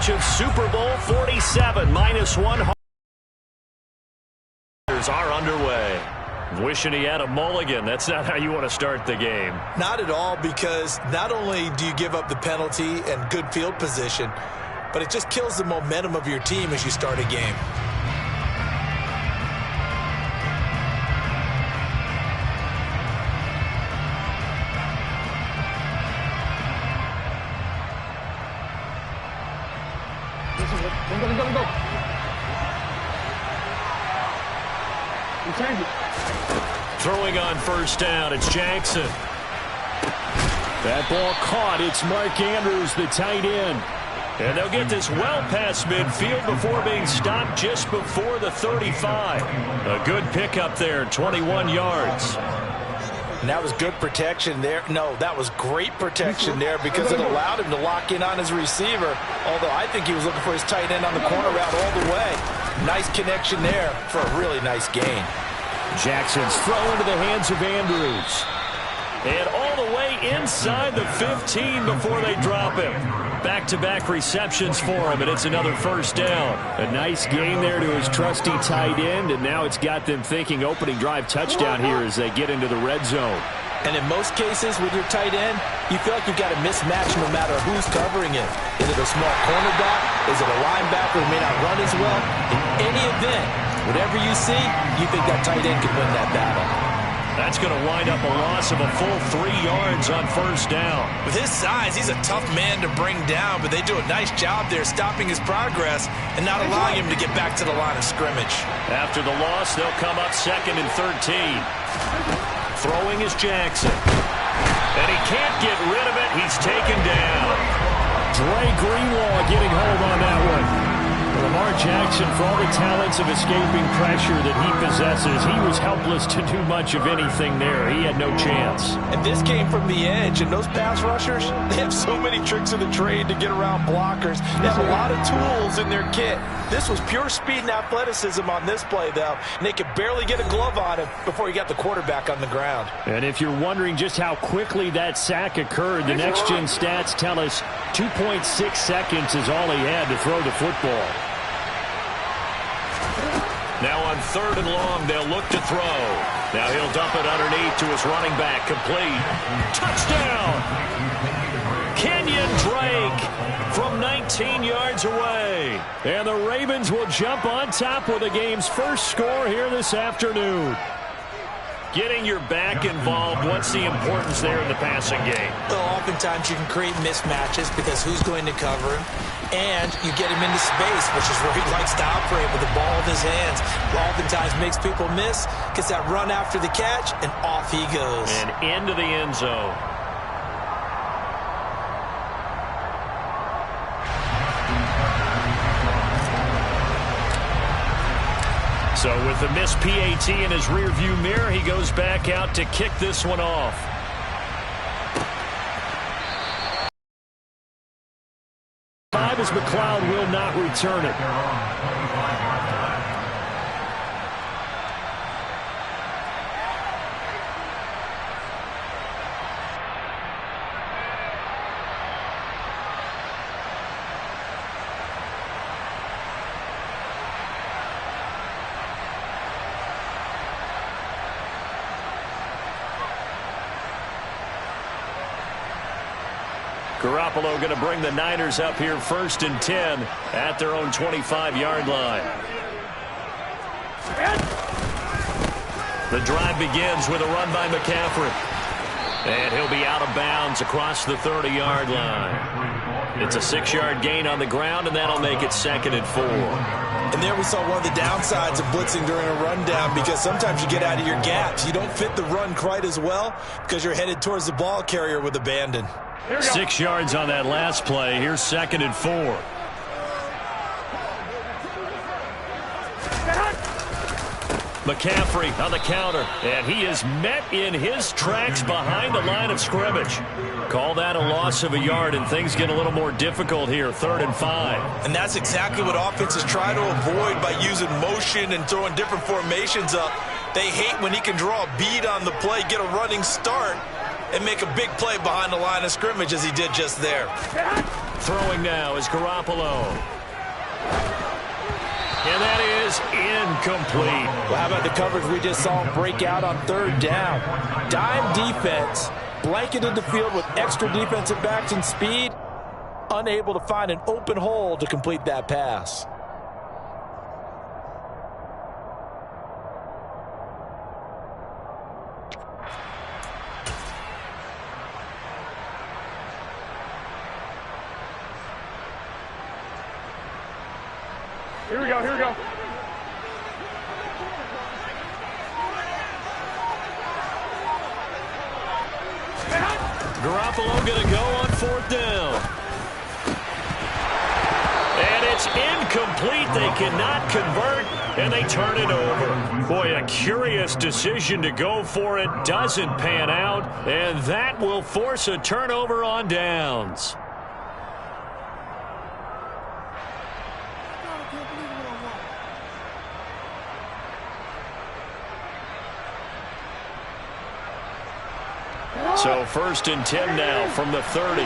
rematch of Super Bowl 47. -1 are underway. Wishing he had a mulligan. That's not how you want to start the game. Not at all, because not only do you give up the penalty and good field position, but it just kills the momentum of your team as you start a game. Go. Throwing on first down, it's Jackson. That ball caught. It's Mark Andrews, the tight end. And they'll get this well past midfield before being stopped just before the 35. A good pickup there, 21 yards. And that was good protection there. No, that was great protection there because it allowed him to lock in on his receiver. Although I think he was looking for his tight end on the corner route all the way. Nice connection there for a really nice gain. Jackson's throw into the hands of Andrews. And all the way inside the 15 before they drop him. Back-to-back receptions for him, and it's another first down. A nice gain there to his trusty tight end, and now it's got them thinking opening drive touchdown here as they get into the red zone. And in most cases with your tight end, you feel like you've got a mismatch no matter who's covering it. Is it a small cornerback? Is it a linebacker who may not run as well? In any event, whatever you see, you think that tight end can win that battle. That's going to wind up a loss of a full 3 yards on first down. With his size, he's a tough man to bring down, but they do a nice job there stopping his progress and not allowing him to get back to the line of scrimmage. After the loss, they'll come up 2nd and 13. Throwing is Jackson. And he can't get rid of it. He's taken down. Dre Greenlaw getting home on that one. Lamar Jackson, for all the talents of escaping pressure that he possesses, he was helpless to do much of anything there. He had no chance. And this came from the edge, and those pass rushers, they have so many tricks of the trade to get around blockers. They have a lot of tools in their kit. This was pure speed and athleticism on this play, though, and they could barely get a glove on him before he got the quarterback on the ground. And if you're wondering just how quickly that sack occurred, the next-gen stats tell us 2.6 seconds is all he had to throw the football. Now on 3rd and long, they'll look to throw. Now he'll dump it underneath to his running back. Complete. Touchdown! Kenyon Drake from 19 yards away. And the Ravens will jump on top with the game's first score here this afternoon. Getting your back involved, what's the importance there in the passing game? Well, oftentimes you can create mismatches because who's going to cover him? And you get him into space, which is where he likes to operate with the ball in his hands. Oftentimes makes people miss, gets that run after the catch, and off he goes. And into the end zone. So with the missed PAT in his rearview mirror, he goes back out to kick this one off. As McLeod will not return it. Garoppolo going to bring the Niners up here 1st and 10 at their own 25-yard line. The drive begins with a run by McCaffrey. And he'll be out of bounds across the 30-yard line. It's a 6-yard gain on the ground, and that'll make it 2nd and 4. And there we saw one of the downsides of blitzing during a rundown, because sometimes you get out of your gaps. You don't fit the run quite as well because you're headed towards the ball carrier with abandon. 6 yards on that last play. Here's 2nd and 4. McCaffrey on the counter, and he is met in his tracks behind the line of scrimmage. Call that a loss of a yard, and things get a little more difficult here, 3rd and 5. And that's exactly what offenses try to avoid by using motion and throwing different formations up. They hate when he can draw a bead on the play, get a running start, and make a big play behind the line of scrimmage as he did just there. Throwing now is Garoppolo. And that is incomplete. Well, how about the coverage we just saw him break out on third down? Dime defense, blanketed the field with extra defensive backs and speed, unable to find an open hole to complete that pass. Here we go, here we go. Garoppolo going to go on fourth down. And it's incomplete. They cannot convert, and they turn it over. Boy, a curious decision to go for it. Doesn't pan out, and that will force a turnover on downs. So 1st and 10 now from the 30.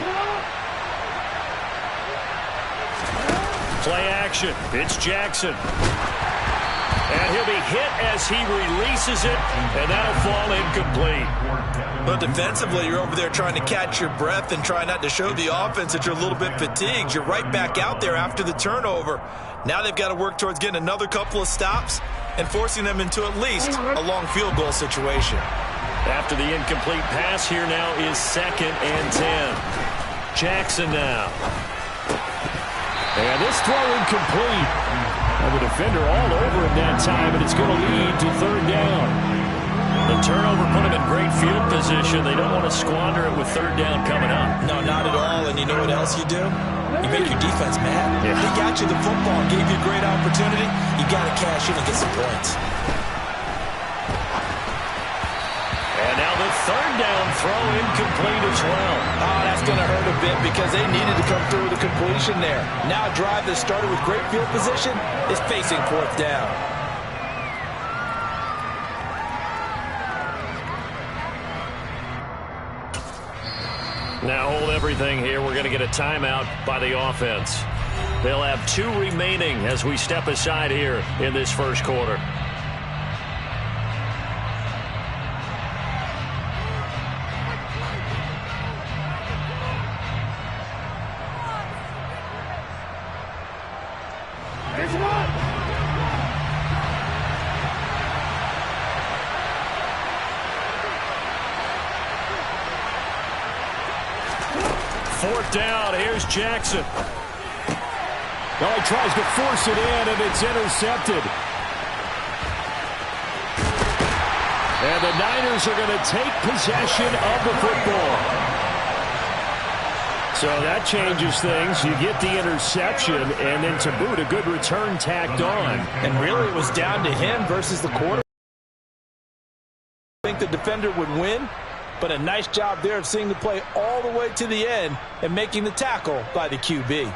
Play action. It's Jackson. And he'll be hit as he releases it, and that'll fall incomplete. Well, defensively, you're over there trying to catch your breath and try not to show the offense that you're a little bit fatigued. You're right back out there after the turnover. Now they've got to work towards getting another couple of stops and forcing them into at least a long field goal situation. After the incomplete pass, here now is 2nd and 10. Jackson now. And this throw incomplete. And the defender all over him that time, and it's going to lead to 3rd down. The turnover put him in great field position. They don't want to squander it with 3rd down coming up. No, not at all. And you know what else you do? You make your defense mad. Yeah. They got you the football, gave you a great opportunity. You got to cash in and get some points. And now the 3rd down throw incomplete as well. Oh, that's going to hurt a bit because they needed to come through with a completion there. Now a drive that started with great field position is facing 4th down. Now hold everything here. We're going to get a timeout by the offense. They'll have 2 remaining as we step aside here in this first quarter. Fourth down, here's Jackson. Now he tries to force it in, and it's intercepted. And the Niners are going to take possession of the football. So that changes things. You get the interception, and then to boot, a good return tacked on. And really it was down to him versus the quarterback. I think the defender would win, but a nice job there of seeing the play all the way to the end and making the tackle by the QB.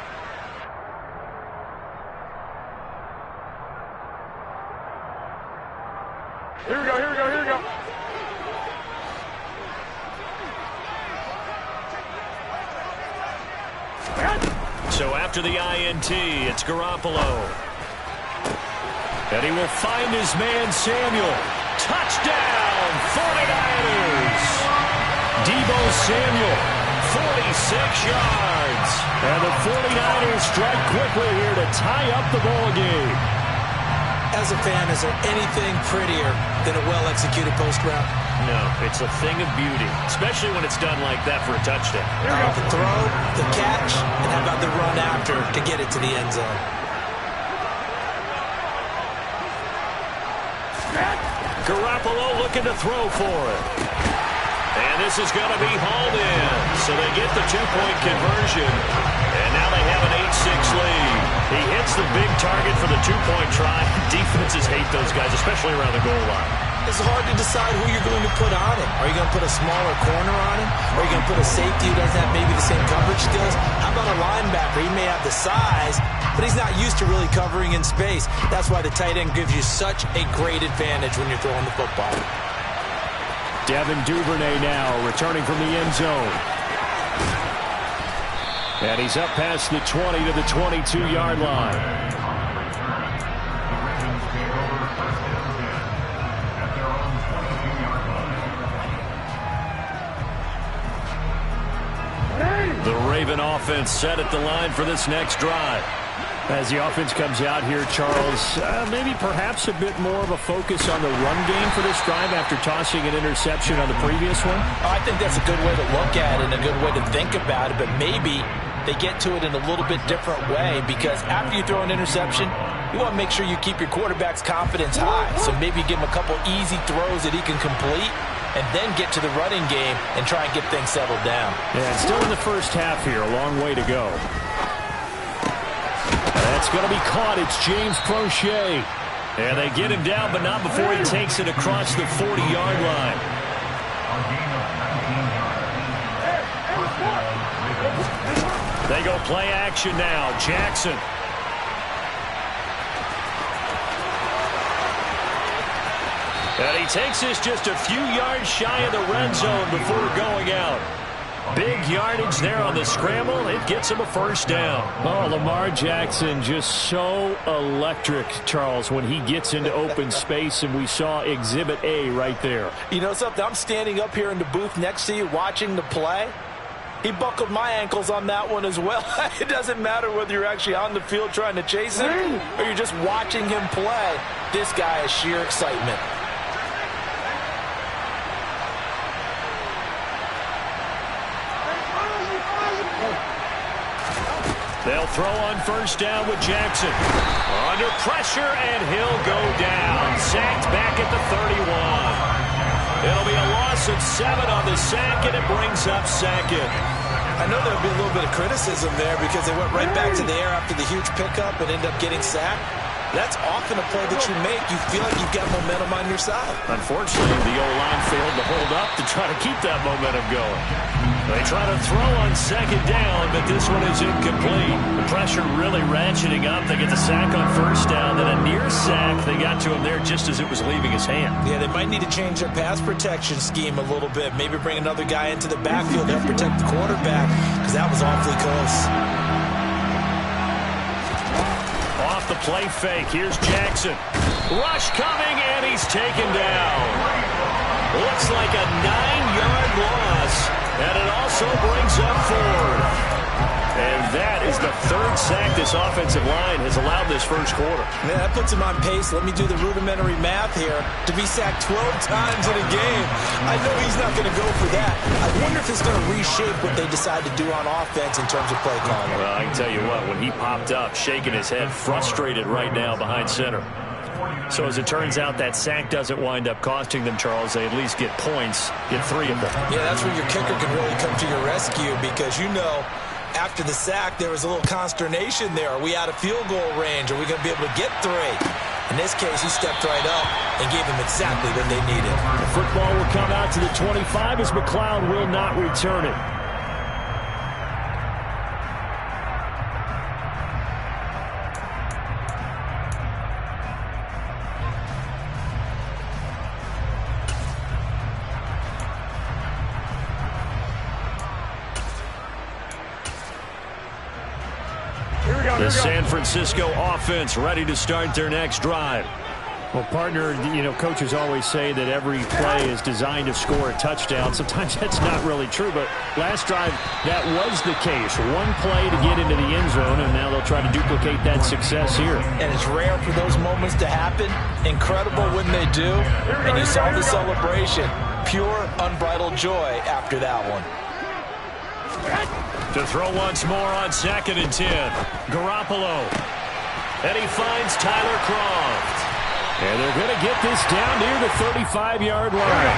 Here we go, here we go, here we go. So after the INT, it's Garoppolo. And he will find his man Samuel. Touchdown, 49ers. Deebo Samuel, 46 yards. And the 49ers strike quickly here to tie up the ball game. As a fan, is there anything prettier than a well-executed post route? No, it's a thing of beauty, especially when it's done like that for a touchdown. The throw, the catch, and how about the run after to get it to the end zone? Garoppolo looking to throw for it. And this is going to be hauled in. So they get the two-point conversion. And now they have an 8-6 lead. He hits the big target for the two-point try. Defenses hate those guys, especially around the goal line. It's hard to decide who you're going to put on him. Are you going to put a smaller corner on him? Or are you going to put a safety who doesn't have maybe the same coverage skills? How about a linebacker? He may have the size, but he's not used to really covering in space. That's why the tight end gives you such a great advantage when you're throwing the football. Devin Duvernay now returning from the end zone. And he's up past the 20 to the 22-yard line. The Raven offense set at the line for this next drive. As the offense comes out here, Charles, maybe perhaps a bit more of a focus on the run game for this drive after tossing an interception on the previous one? I think that's a good way to look at it and a good way to think about it, but maybe they get to it in a little bit different way, because after you throw an interception, you want to make sure you keep your quarterback's confidence high. So maybe give him a couple easy throws that he can complete, and then get to the running game and try and get things settled down. Yeah, still in the first half here, a long way to go. That's going to be caught. It's James Prochet. And they get him down, but not before he takes it across the 40-yard line. They go play action now. Jackson. And he takes this just a few yards shy of the red zone before going out. Big yardage there on the scramble. It gets him a first down. Oh, Lamar Jackson just so electric, Charles, when he gets into open space, and we saw Exhibit A right there. You know something? I'm standing up here in the booth next to you watching the play. He buckled my ankles on that one as well. It doesn't matter whether you're actually on the field trying to chase him or you're just watching him play. This guy is sheer excitement. They'll throw on first down with Jackson. Under pressure, and he'll go down. Sacked back at the 31. It'll be a loss of 7 on the sack, and it brings up second. I know there'll be a little bit of criticism there because they went right back to the air after the huge pickup and ended up getting sacked. That's often a play that you make. You feel like you've got momentum on your side. Unfortunately, the O-line failed to hold up to try to keep that momentum going. They try to throw on second down, but this one is incomplete. The pressure really ratcheting up. They get the sack on first down, then a near sack. They got to him there just as it was leaving his hand. Yeah, they might need to change their pass protection scheme a little bit. Maybe bring another guy into the backfield to help protect the quarterback, because that was awfully close. Off the play fake, here's Jackson. Rush coming, and he's taken down. Looks like a 9-yard loss, and it also brings up 4. And that is the 3rd sack this offensive line has allowed this first quarter. Man, that puts him on pace. Let me do the rudimentary math here. To be sacked 12 times in a game, I know he's not going to go for that. I wonder if it's going to reshape what they decide to do on offense in terms of play calling. Well, I can tell you what, when he popped up, shaking his head, frustrated right now behind center. So as it turns out, that sack doesn't wind up costing them, Charles. They at least get points, get 3 of them. Yeah, that's where your kicker can really come to your rescue, because you know, after the sack, there was a little consternation there. Are we out of field goal range? Are we going to be able to get 3? In this case, he stepped right up and gave them exactly what they needed. The football will come out to the 25 as McLeod will not return it. The San Francisco offense ready to start their next drive. Well, partner, you know, coaches always say that every play is designed to score a touchdown. Sometimes that's not really true, but last drive, that was the case. One play to get into the end zone, and now they'll try to duplicate that success here. And it's rare for those moments to happen. Incredible when they do. And you saw the celebration. Pure, unbridled joy after that one. To throw once more on 2nd and 10. Garoppolo. And he finds Tyler Kroft. And they're going to get this down near the 35-yard line.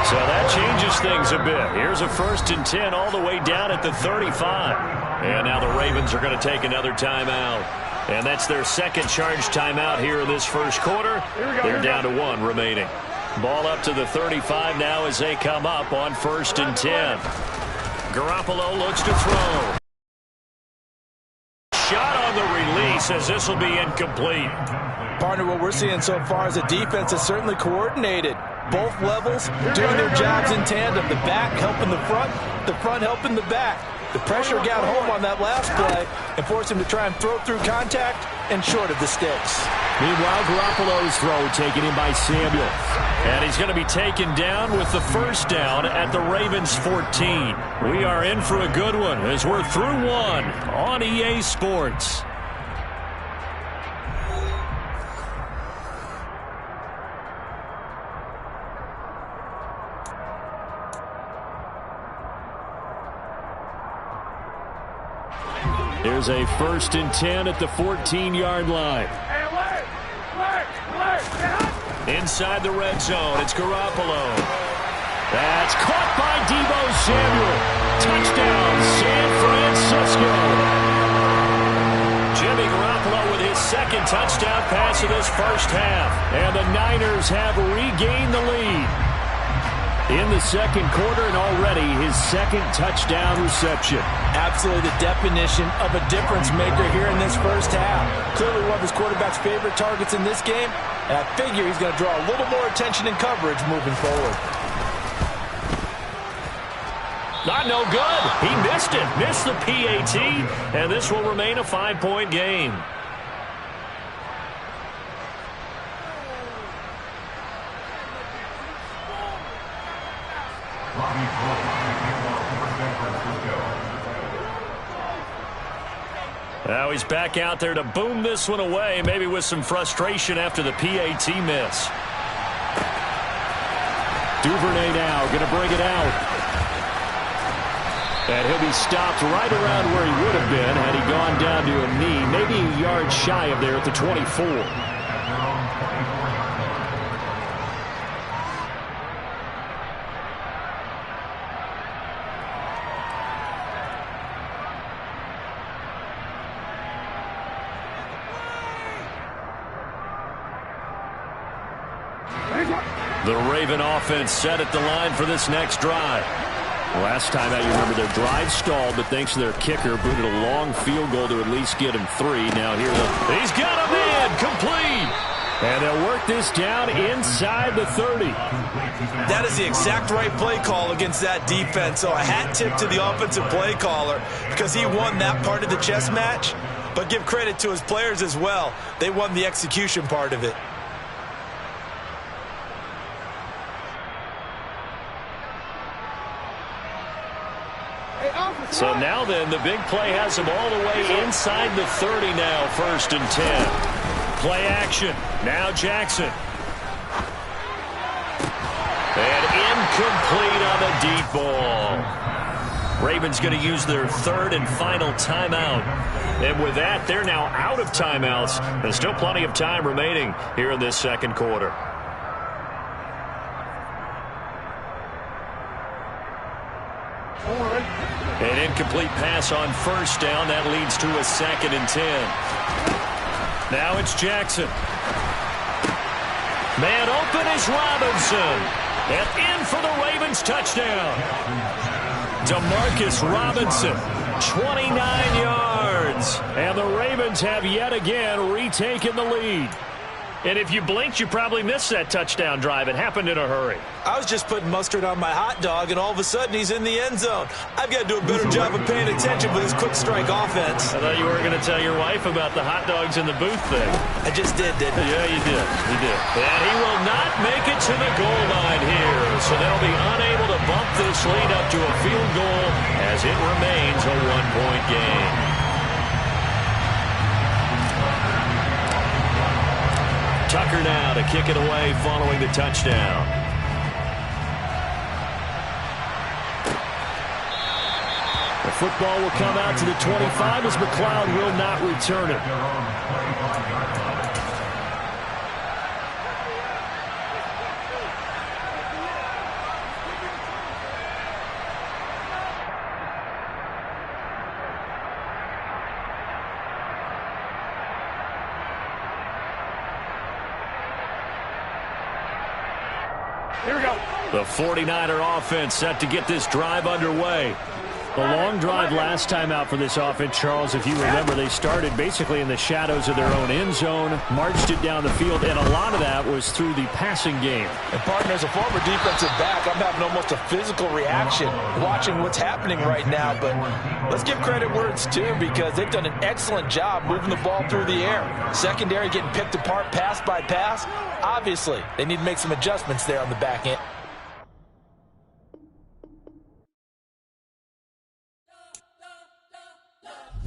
So that changes things a bit. Here's a 1st and 10 all the way down at the 35. And now the Ravens are going to take another timeout. And that's their 2nd charge timeout here in this first quarter. They're down to 1 remaining. Ball up to the 35 now as they come up on 1st and 10. Garoppolo looks to throw. Shot on the release as this will be incomplete. Partner, what we're seeing so far is a defense that's certainly coordinated. Both levels doing their jobs in tandem. The back helping the front helping the back. The pressure got home on that last play and forced him to try and throw through contact and short of the sticks. Meanwhile, Garoppolo's throw taken in by Samuel. And he's going to be taken down with the first down at the Ravens 14. We are in for a good one as we're through one on EA Sports. Here's a 1st and 10 at the 14-yard line. Inside the red zone, it's Garoppolo. That's caught by Deebo Samuel. Touchdown, San Francisco. Jimmy Garoppolo with his 2nd touchdown pass of this first half. And the Niners have regained the lead in the 2nd quarter, and already his 2nd touchdown reception. Absolutely the definition of a difference maker here in this first half. Clearly one of his quarterback's favorite targets in this game, and I figure he's going to draw a little more attention and coverage moving forward. Not no good. He missed it. Missed the PAT, and this will remain a 5-point game. Now he's back out there to boom this one away, maybe with some frustration after the PAT miss. Duvernay now going to bring it out. And he'll be stopped right around where he would have been had he gone down to a knee, maybe a yard shy of there at the 24. The Raven offense set at the line for this next drive. Last time out, you remember their drive stalled, but thanks to their kicker, booted a long field goal to at least get him 3. Now he's got a man, complete. And they'll work this down inside the 30. That is the exact right play call against that defense. So a hat tip to the offensive play caller because he won that part of the chess match. But give credit to his players as well. They won the execution part of it. So now then, the big play has him all the way inside the 30 now, 1st and 10. Play action. Now Jackson. And incomplete on the deep ball. Ravens going to use their 3rd and final timeout. And with that, they're now out of timeouts. There's still plenty of time remaining here in this 2nd quarter. An incomplete pass on 1st down. That leads to a 2nd and 10. Now it's Jackson. Man open is Robinson. And in for the Ravens touchdown. Demarcus Robinson, 29 yards. And the Ravens have yet again retaken the lead. And if you blinked, you probably missed that touchdown drive. It happened in a hurry. I was just putting mustard on my hot dog, and all of a sudden he's in the end zone. I've got to do a better job of paying attention with this quick strike offense. I thought you were going to tell your wife about the hot dogs in the booth thing. I just did, didn't I? Yeah, you did. You did. And he will not make it to the goal line here. So they'll be unable to bump this lead up to a field goal as it remains a 1-point game. Tucker now to kick it away following the touchdown. The football will come out to the 25 as McLeod will not return it. Here we go. The 49er offense set to get this drive underway. The long drive last time out for this offense, Charles, if you remember, they started basically in the shadows of their own end zone, marched it down the field, and a lot of that was through the passing game. And partner, as a former defensive back, I'm having almost a physical reaction watching what's happening right now. But let's give credit where it's due, because they've done an excellent job moving the ball through the air. Secondary getting picked apart pass by pass. Obviously, they need to make some adjustments there on the back end.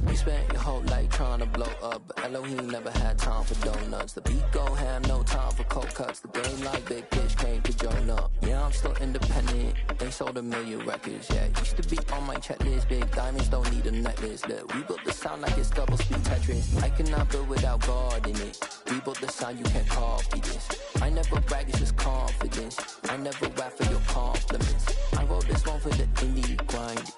You spent your whole life trying to blow up, but Elohim never had time for donuts. The beat go ham, no time for cold cuts. The game like big bitch came to join up. Yeah, I'm still independent. They sold 1 million records. Yeah, used to be on my checklist. Big diamonds don't need a necklace. Look, we built the sound like it's double speed Tetris. I cannot build without God in it. We built the sound, you can't copy this. I never brag, it's just confidence. I never rap for your compliments. I wrote this one for the indie grind.